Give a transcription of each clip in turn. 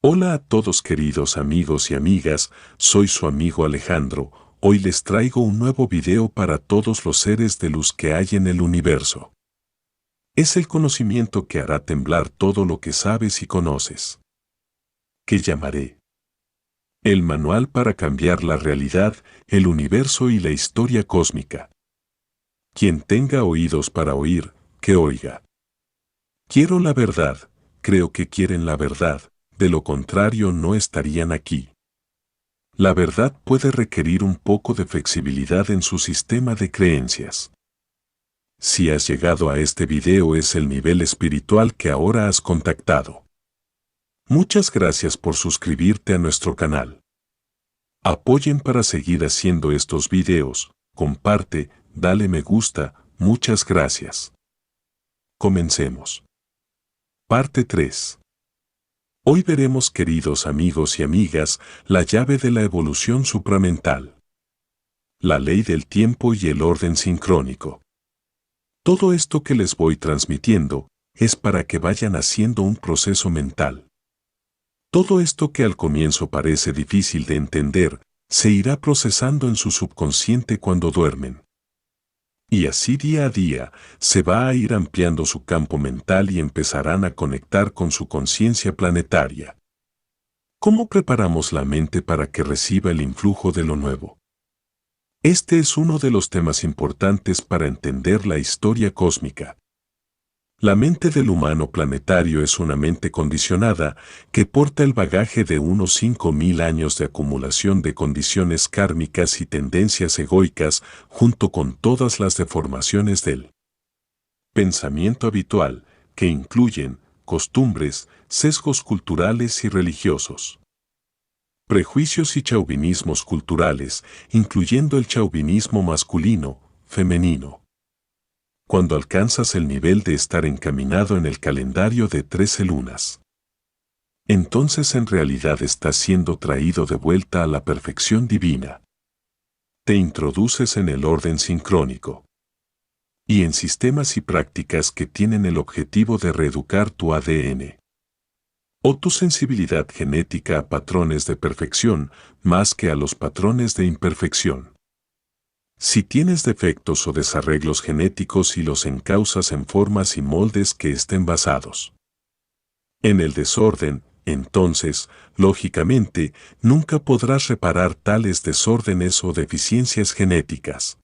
Hola a todos queridos amigos y amigas, soy su amigo Alejandro. Hoy les traigo un nuevo video para todos los seres de luz que hay en el universo. Es el conocimiento que hará temblar todo lo que sabes y conoces. ¿Qué llamaré? El manual para cambiar la realidad, el universo y la historia cósmica. Quien tenga oídos para oír, que oiga. Quiero la verdad, creo que quieren la verdad. De lo contrario no estarían aquí. La verdad puede requerir un poco de flexibilidad en su sistema de creencias. Si has llegado a este video es el nivel espiritual que ahora has contactado. Muchas gracias por suscribirte a nuestro canal. Apoyen para seguir haciendo estos videos, comparte, dale me gusta, muchas gracias. Comencemos. Parte 3. Hoy veremos, queridos amigos y amigas, la llave de la evolución supramental. La ley del tiempo y el orden sincrónico. Todo esto que les voy transmitiendo es para que vayan haciendo un proceso mental. Todo esto que al comienzo parece difícil de entender, se irá procesando en su subconsciente cuando duermen. Y así día a día, se va a ir ampliando su campo mental y empezarán a conectar con su conciencia planetaria. ¿Cómo preparamos la mente para que reciba el influjo de lo nuevo? Este es uno de los temas importantes para entender la historia cósmica. La mente del humano planetario es una mente condicionada que porta el bagaje de unos 5.000 años de acumulación de condiciones kármicas y tendencias egoicas junto con todas las deformaciones del pensamiento habitual, que incluyen costumbres, sesgos culturales y religiosos, prejuicios y chauvinismos culturales, incluyendo el chauvinismo masculino, femenino. Cuando alcanzas el nivel de estar encaminado en el calendario de 13 lunas, entonces en realidad estás siendo traído de vuelta a la perfección divina. Te introduces en el orden sincrónico y en sistemas y prácticas que tienen el objetivo de reeducar tu ADN o tu sensibilidad genética a patrones de perfección más que a los patrones de imperfección. Si tienes defectos o desarreglos genéticos y los encauzas en formas y moldes que estén basados en el desorden, entonces, lógicamente, nunca podrás reparar tales desórdenes o deficiencias genéticas.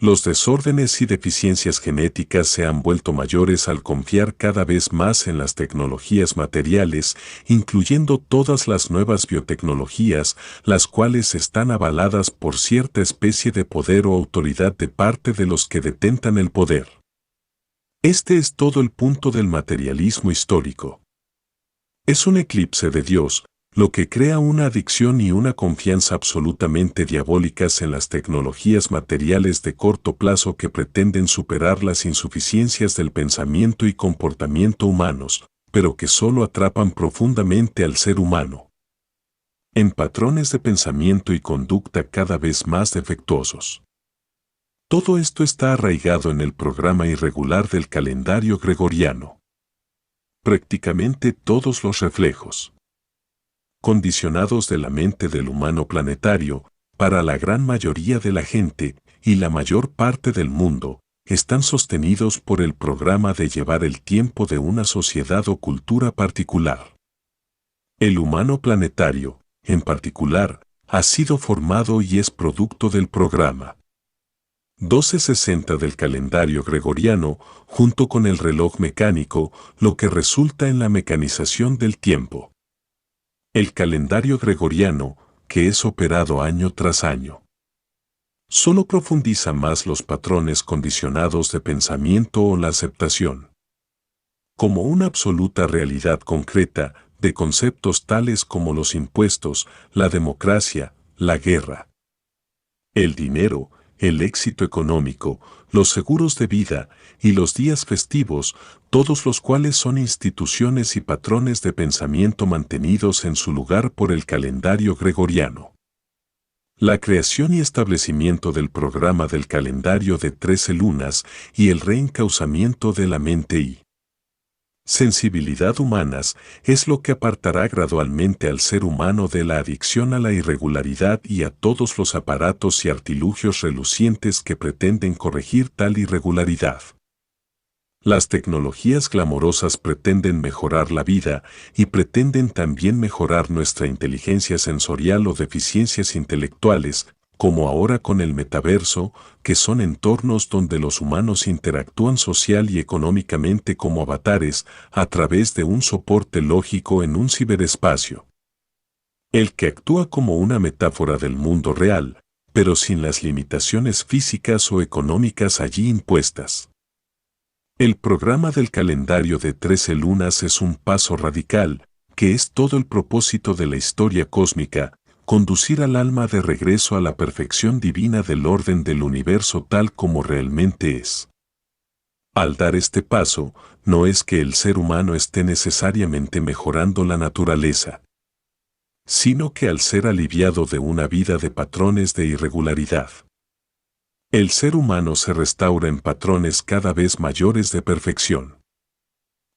Los desórdenes y deficiencias genéticas se han vuelto mayores al confiar cada vez más en las tecnologías materiales, incluyendo todas las nuevas biotecnologías, las cuales están avaladas por cierta especie de poder o autoridad de parte de los que detentan el poder. Este es todo el punto del materialismo histórico. Es un eclipse de Dios, lo que crea una adicción y una confianza absolutamente diabólicas en las tecnologías materiales de corto plazo que pretenden superar las insuficiencias del pensamiento y comportamiento humanos, pero que solo atrapan profundamente al ser humano en patrones de pensamiento y conducta cada vez más defectuosos. Todo esto está arraigado en el programa irregular del calendario gregoriano. Prácticamente todos los reflejos condicionados de la mente del humano planetario, para la gran mayoría de la gente y la mayor parte del mundo, están sostenidos por el programa de llevar el tiempo de una sociedad o cultura particular. El humano planetario, en particular, ha sido formado y es producto del programa 1260 del calendario gregoriano, junto con el reloj mecánico, lo que resulta en la mecanización del tiempo. El calendario gregoriano, que es operado año tras año, solo profundiza más los patrones condicionados de pensamiento o la aceptación como una absoluta realidad concreta de conceptos tales como los impuestos, la democracia, la guerra, el dinero, el éxito económico, los seguros de vida y los días festivos, todos los cuales son instituciones y patrones de pensamiento mantenidos en su lugar por el calendario gregoriano. La creación y establecimiento del programa del calendario de 13 lunas y el reencauzamiento de la mente y sensibilidad humanas es lo que apartará gradualmente al ser humano de la adicción a la irregularidad y a todos los aparatos y artilugios relucientes que pretenden corregir tal irregularidad. Las tecnologías glamorosas pretenden mejorar la vida y pretenden también mejorar nuestra inteligencia sensorial o deficiencias intelectuales, como ahora con el metaverso, que son entornos donde los humanos interactúan social y económicamente como avatares a través de un soporte lógico en un ciberespacio. El que actúa como una metáfora del mundo real, pero sin las limitaciones físicas o económicas allí impuestas. El programa del calendario de 13 lunas es un paso radical, que es todo el propósito de la historia cósmica, conducir al alma de regreso a la perfección divina del orden del universo tal como realmente es. Al dar este paso, no es que el ser humano esté necesariamente mejorando la naturaleza, sino que al ser aliviado de una vida de patrones de irregularidad, el ser humano se restaura en patrones cada vez mayores de perfección.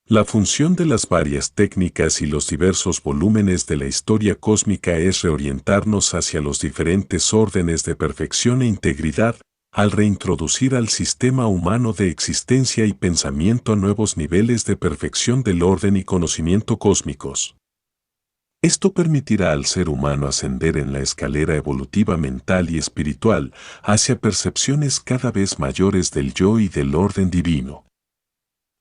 La función de las varias técnicas y los diversos volúmenes de la historia cósmica es reorientarnos hacia los diferentes órdenes de perfección e integridad, al reintroducir al sistema humano de existencia y pensamiento a nuevos niveles de perfección del orden y conocimiento cósmicos. Esto permitirá al ser humano ascender en la escalera evolutiva mental y espiritual hacia percepciones cada vez mayores del yo y del orden divino.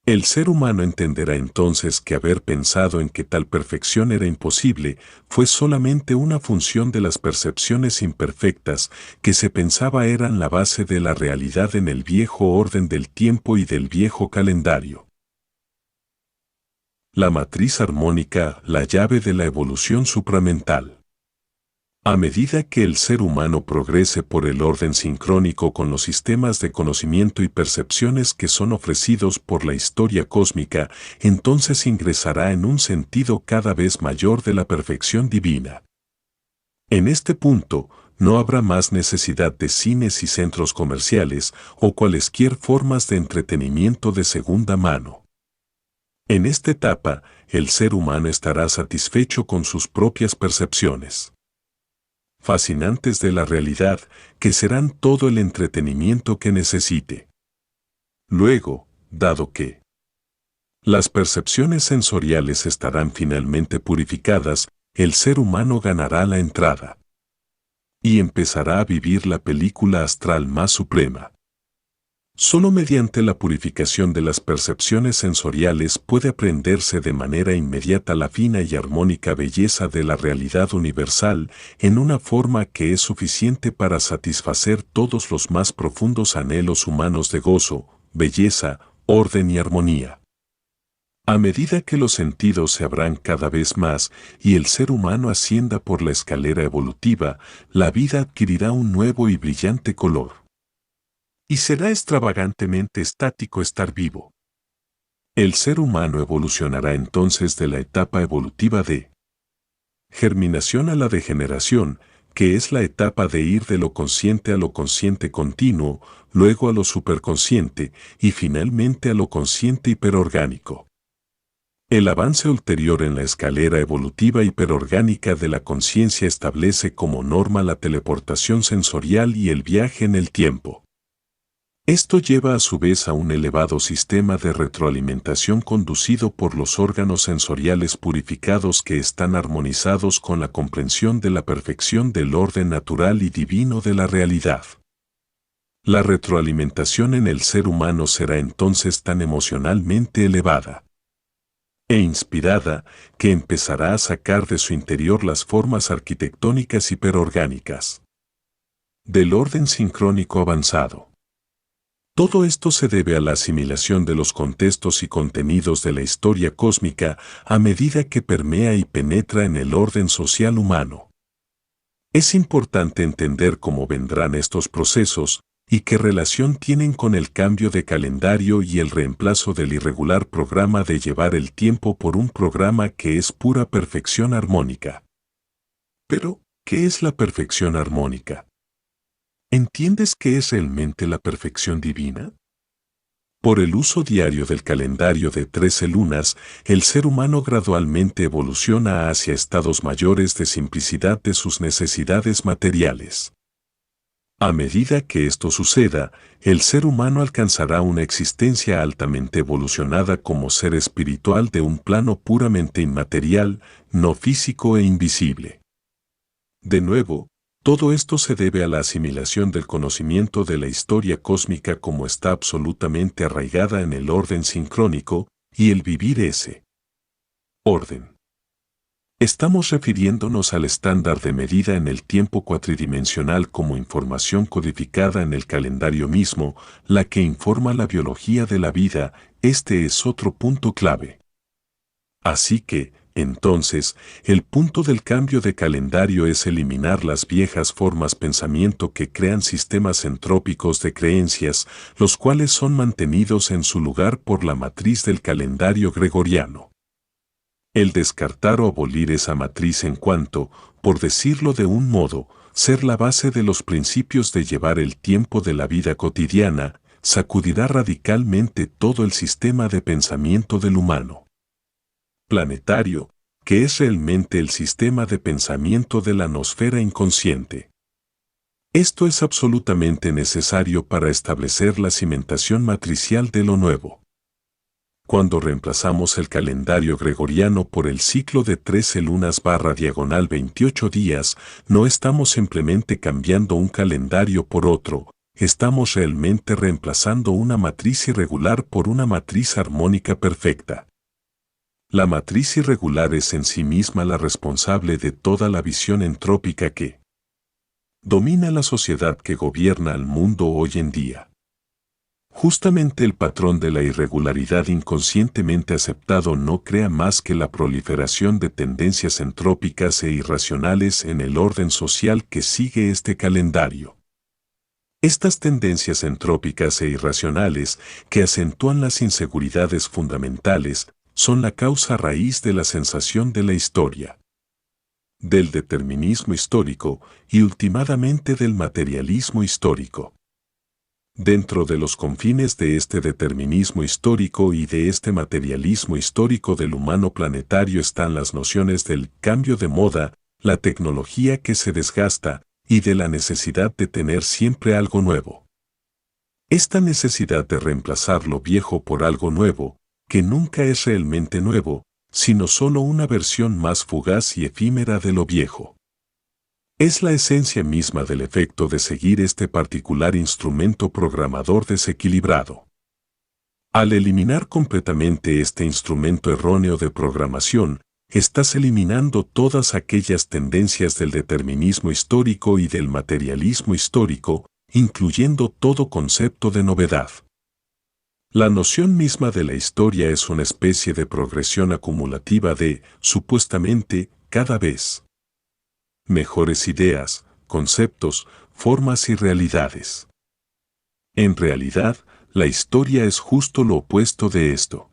El ser humano entenderá entonces que haber pensado en que tal perfección era imposible fue solamente una función de las percepciones imperfectas que se pensaba eran la base de la realidad en el viejo orden del tiempo y del viejo calendario. La matriz armónica, la llave de la evolución supramental. A medida que el ser humano progrese por el orden sincrónico con los sistemas de conocimiento y percepciones que son ofrecidos por la historia cósmica, entonces ingresará en un sentido cada vez mayor de la perfección divina. En este punto, no habrá más necesidad de cines y centros comerciales o cualesquier formas de entretenimiento de segunda mano. En esta etapa, el ser humano estará satisfecho con sus propias percepciones fascinantes de la realidad, que serán todo el entretenimiento que necesite. Luego, dado que las percepciones sensoriales estarán finalmente purificadas, el ser humano ganará la entrada y empezará a vivir la película astral más suprema. Solo mediante la purificación de las percepciones sensoriales puede aprenderse de manera inmediata la fina y armónica belleza de la realidad universal en una forma que es suficiente para satisfacer todos los más profundos anhelos humanos de gozo, belleza, orden y armonía. A medida que los sentidos se abran cada vez más y el ser humano ascienda por la escalera evolutiva, la vida adquirirá un nuevo y brillante color. Y será extravagantemente estático estar vivo. El ser humano evolucionará entonces de la etapa evolutiva de germinación a la degeneración, que es la etapa de ir de lo consciente a lo consciente continuo, luego a lo superconsciente y finalmente a lo consciente hiperorgánico. El avance ulterior en la escalera evolutiva hiperorgánica de la conciencia establece como norma la teleportación sensorial y el viaje en el tiempo. Esto lleva a su vez a un elevado sistema de retroalimentación conducido por los órganos sensoriales purificados que están armonizados con la comprensión de la perfección del orden natural y divino de la realidad. La retroalimentación en el ser humano será entonces tan emocionalmente elevada e inspirada que empezará a sacar de su interior las formas arquitectónicas hiperorgánicas del orden sincrónico avanzado. Todo esto se debe a la asimilación de los contextos y contenidos de la historia cósmica a medida que permea y penetra en el orden social humano. Es importante entender cómo vendrán estos procesos y qué relación tienen con el cambio de calendario y el reemplazo del irregular programa de llevar el tiempo por un programa que es pura perfección armónica. Pero, ¿qué es la perfección armónica? ¿Entiendes qué es realmente la perfección divina? Por el uso diario del calendario de 13 lunas, el ser humano gradualmente evoluciona hacia estados mayores de simplicidad de sus necesidades materiales. A medida que esto suceda, el ser humano alcanzará una existencia altamente evolucionada como ser espiritual de un plano puramente inmaterial, no físico e invisible. De nuevo, todo esto se debe a la asimilación del conocimiento de la historia cósmica como está absolutamente arraigada en el orden sincrónico, y el vivir ese orden. Estamos refiriéndonos al estándar de medida en el tiempo cuatridimensional como información codificada en el calendario mismo, la que informa la biología de la vida. Este es otro punto clave. Así que, entonces, el punto del cambio de calendario es eliminar las viejas formas pensamiento que crean sistemas entrópicos de creencias, los cuales son mantenidos en su lugar por la matriz del calendario gregoriano. El descartar o abolir esa matriz en cuanto, por decirlo de un modo, ser la base de los principios de llevar el tiempo de la vida cotidiana, sacudirá radicalmente todo el sistema de pensamiento del humano planetario, que es realmente el sistema de pensamiento de la nosfera inconsciente. Esto es absolutamente necesario para establecer la cimentación matricial de lo nuevo. Cuando reemplazamos el calendario gregoriano por el ciclo de 13 lunas / 28 días, no estamos simplemente cambiando un calendario por otro, estamos realmente reemplazando una matriz irregular por una matriz armónica perfecta. La matriz irregular es en sí misma la responsable de toda la visión entrópica que domina la sociedad que gobierna al mundo hoy en día. Justamente el patrón de la irregularidad inconscientemente aceptado no crea más que la proliferación de tendencias entrópicas e irracionales en el orden social que sigue este calendario. Estas tendencias entrópicas e irracionales, que acentúan las inseguridades fundamentales, son la causa raíz de la sensación de la historia, del determinismo histórico y últimamente del materialismo histórico. Dentro de los confines de este determinismo histórico y de este materialismo histórico del humano planetario están las nociones del cambio de moda, la tecnología que se desgasta y de la necesidad de tener siempre algo nuevo. Esta necesidad de reemplazar lo viejo por algo nuevo, que nunca es realmente nuevo, sino solo una versión más fugaz y efímera de lo viejo. Es la esencia misma del efecto de seguir este particular instrumento programador desequilibrado. Al eliminar completamente este instrumento erróneo de programación, estás eliminando todas aquellas tendencias del determinismo histórico y del materialismo histórico, incluyendo todo concepto de novedad. La noción misma de la historia es una especie de progresión acumulativa de, supuestamente, cada vez mejores ideas, conceptos, formas y realidades. En realidad, la historia es justo lo opuesto de esto.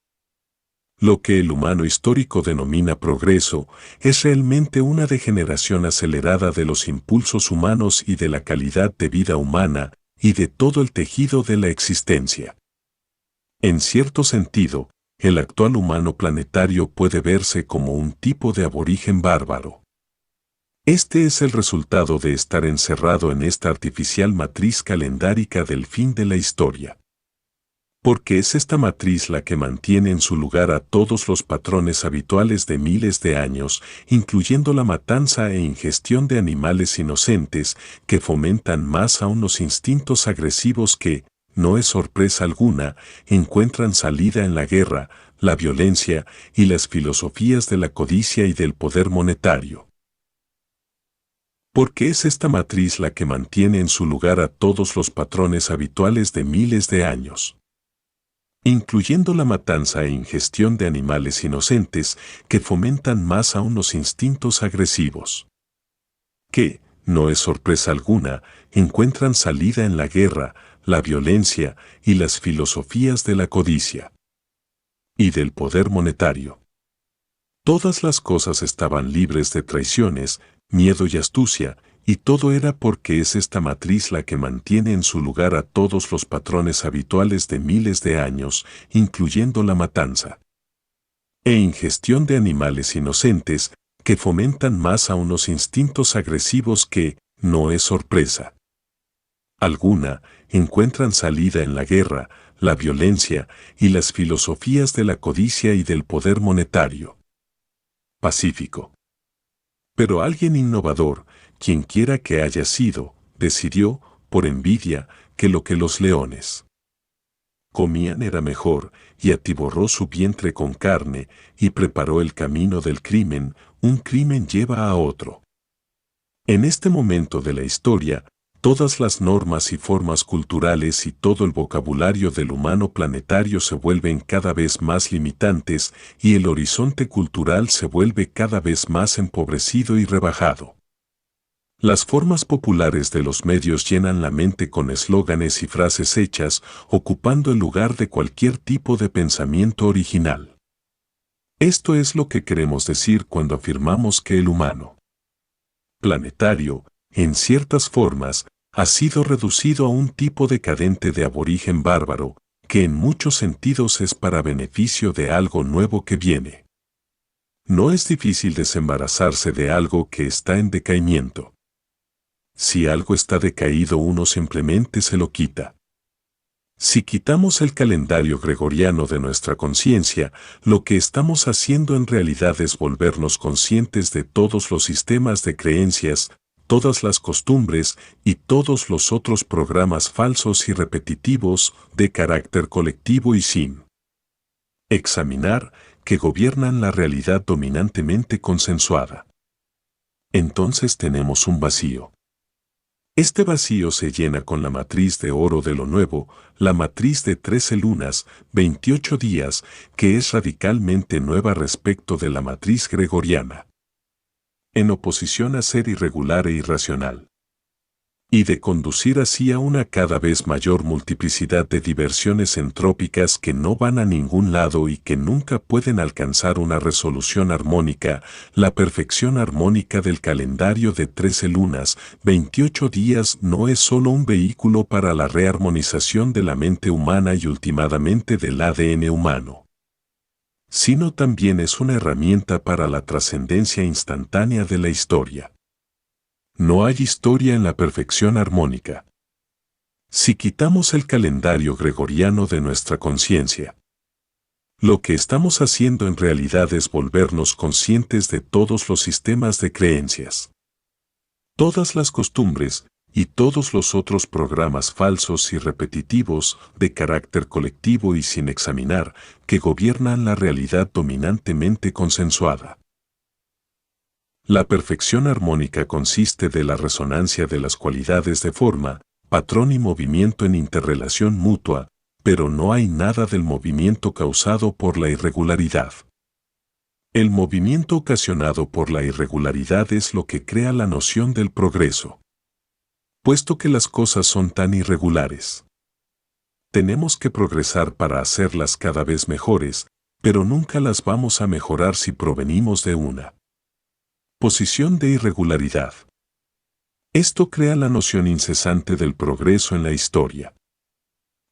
Lo que el humano histórico denomina progreso es realmente una degeneración acelerada de los impulsos humanos y de la calidad de vida humana y de todo el tejido de la existencia. En cierto sentido, el actual humano planetario puede verse como un tipo de aborigen bárbaro. Este es el resultado de estar encerrado en esta artificial matriz calendárica del fin de la historia. Porque es esta matriz la que mantiene en su lugar a todos los patrones habituales de miles de años, incluyendo la matanza e ingestión de animales inocentes, que fomentan más aún los instintos agresivos que, no es sorpresa alguna, encuentran salida en la guerra, la violencia y las filosofías de la codicia y del poder monetario. Porque es esta matriz la que mantiene en su lugar a todos los patrones habituales de miles de años, incluyendo la matanza e ingestión de animales inocentes que fomentan más aún los instintos agresivos, que, no es sorpresa alguna, encuentran salida en la guerra, la violencia y las filosofías de la codicia y del poder monetario. Todas las cosas estaban libres de traiciones, miedo y astucia, Y todo era porque es esta matriz la que mantiene en su lugar a todos los patrones habituales de miles de años, incluyendo la matanza e ingestión de animales inocentes, que fomentan más a unos instintos agresivos que, no es sorpresa alguna, encuentran salida en la guerra, la violencia y las filosofías de la codicia y del poder monetario. Pacífico. Pero alguien innovador, quien quiera que haya sido, decidió, por envidia, que lo que los leones comían era mejor, y atiborró su vientre con carne, y preparó el camino del crimen. Un crimen lleva a otro. En este momento de la historia, todas las normas y formas culturales y todo el vocabulario del humano planetario se vuelven cada vez más limitantes y el horizonte cultural se vuelve cada vez más empobrecido y rebajado. Las formas populares de los medios llenan la mente con eslóganes y frases hechas, ocupando el lugar de cualquier tipo de pensamiento original. Esto es lo que queremos decir cuando afirmamos que el humano planetario, en ciertas formas, ha sido reducido a un tipo decadente de aborigen bárbaro, que en muchos sentidos es para beneficio de algo nuevo que viene. No es difícil desembarazarse de algo que está en decaimiento. Si algo está decaído, uno simplemente se lo quita. Si quitamos el calendario gregoriano de nuestra conciencia, lo que estamos haciendo en realidad es volvernos conscientes de todos los sistemas de creencias, todas las costumbres y todos los otros programas falsos y repetitivos de carácter colectivo y sin examinar, que gobiernan la realidad dominantemente consensuada. Entonces tenemos un vacío. Este vacío se llena con la matriz de oro de lo nuevo, la matriz de 13 lunas, 28 días, que es radicalmente nueva respecto de la matriz gregoriana, en oposición a ser irregular e irracional, y de conducir así a una cada vez mayor multiplicidad de diversiones entrópicas que no van a ningún lado y que nunca pueden alcanzar una resolución armónica. La perfección armónica del calendario de 13 lunas, 28 días no es solo un vehículo para la rearmonización de la mente humana y últimamente del ADN humano, sino también es una herramienta para la trascendencia instantánea de la historia. No hay historia en la perfección armónica. Si quitamos el calendario gregoriano de nuestra conciencia, lo que estamos haciendo en realidad es volvernos conscientes de todos los sistemas de creencias, todas las costumbres y todos los otros programas falsos y repetitivos de carácter colectivo y sin examinar, que gobiernan la realidad dominantemente consensuada. La perfección armónica consiste de la resonancia de las cualidades de forma, patrón y movimiento en interrelación mutua, pero no hay nada del movimiento causado por la irregularidad. El movimiento ocasionado por la irregularidad es lo que crea la noción del progreso. Puesto que las cosas son tan irregulares, tenemos que progresar para hacerlas cada vez mejores, pero nunca las vamos a mejorar si provenimos de una posición de irregularidad. Esto crea la noción incesante del progreso en la historia.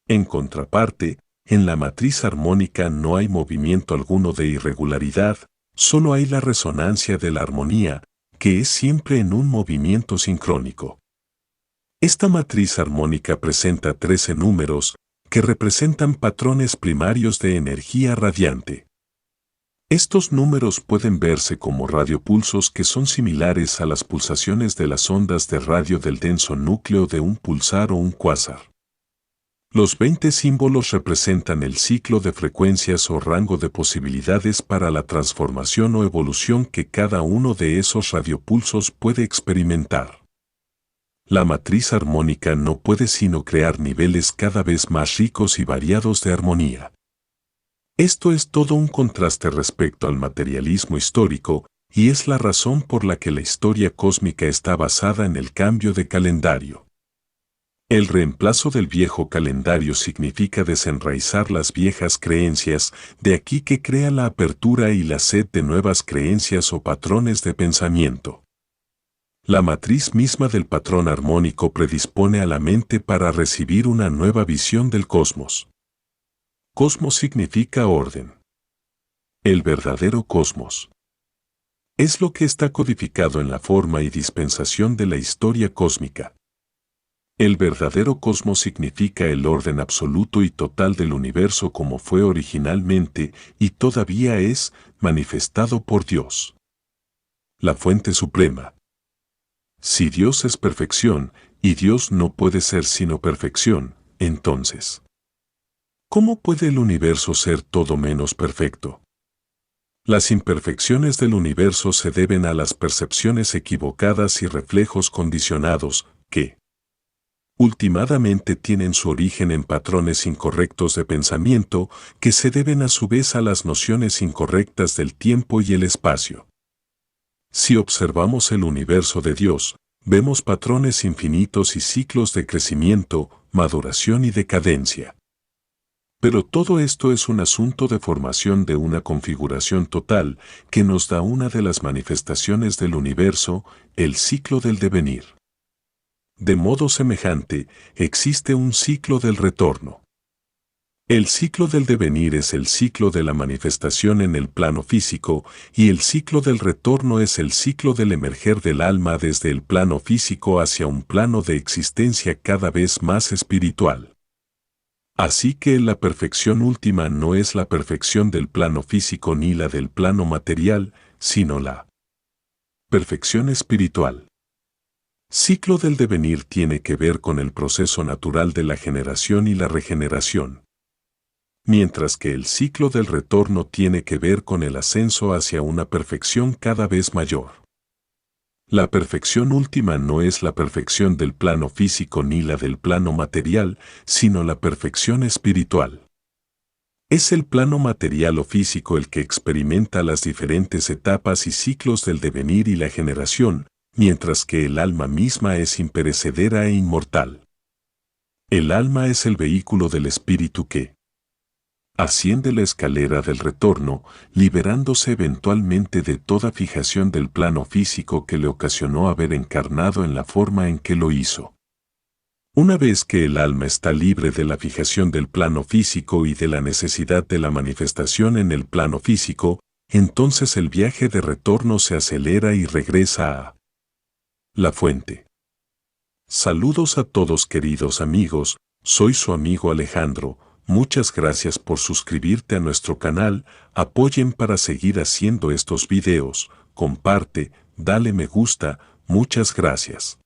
En contraparte, en la matriz armónica no hay movimiento alguno de irregularidad, solo hay la resonancia de la armonía, que es siempre en un movimiento sincrónico. Esta matriz armónica presenta 13 números, que representan patrones primarios de energía radiante. Estos números pueden verse como radiopulsos que son similares a las pulsaciones de las ondas de radio del denso núcleo de un pulsar o un cuásar. Los 20 símbolos representan el ciclo de frecuencias o rango de posibilidades para la transformación o evolución que cada uno de esos radiopulsos puede experimentar. La matriz armónica no puede sino crear niveles cada vez más ricos y variados de armonía. Esto es todo un contraste respecto al materialismo histórico, y es la razón por la que la historia cósmica está basada en el cambio de calendario. El reemplazo del viejo calendario significa desenraizar las viejas creencias, de aquí que crea la apertura y la sed de nuevas creencias o patrones de pensamiento. La matriz misma del patrón armónico predispone a la mente para recibir una nueva visión del cosmos. Cosmos significa orden. El verdadero cosmos es lo que está codificado en la forma y dispensación de la historia cósmica. El verdadero cosmos significa el orden absoluto y total del universo como fue originalmente y todavía es manifestado por Dios. La fuente suprema. Si Dios es perfección, y Dios no puede ser sino perfección, entonces, ¿cómo puede el universo ser todo menos perfecto? Las imperfecciones del universo se deben a las percepciones equivocadas y reflejos condicionados, que, últimamente tienen su origen en patrones incorrectos de pensamiento, que se deben a su vez a las nociones incorrectas del tiempo y el espacio. Si observamos el universo de Dios, vemos patrones infinitos y ciclos de crecimiento, maduración y decadencia. Pero todo esto es un asunto de formación de una configuración total que nos da una de las manifestaciones del universo, el ciclo del devenir. De modo semejante, existe un ciclo del retorno. El ciclo del devenir es el ciclo de la manifestación en el plano físico y el ciclo del retorno es el ciclo del emerger del alma desde el plano físico hacia un plano de existencia cada vez más espiritual. Así que la perfección última no es la perfección del plano físico ni la del plano material, sino la perfección espiritual. Ciclo del devenir tiene que ver con el proceso natural de la generación y la regeneración, mientras que el ciclo del retorno tiene que ver con el ascenso hacia una perfección cada vez mayor. La perfección última no es la perfección del plano físico ni la del plano material, sino la perfección espiritual. Es el plano material o físico el que experimenta las diferentes etapas y ciclos del devenir y la generación, mientras que el alma misma es imperecedera e inmortal. El alma es el vehículo del espíritu que asciende la escalera del retorno, liberándose eventualmente de toda fijación del plano físico que le ocasionó haber encarnado en la forma en que lo hizo. Una vez que el alma está libre de la fijación del plano físico y de la necesidad de la manifestación en el plano físico, entonces el viaje de retorno se acelera y regresa a la fuente. Saludos a todos queridos amigos, soy su amigo Alejandro. Muchas gracias por suscribirte a nuestro canal, apoyen para seguir haciendo estos videos, comparte, dale me gusta, muchas gracias.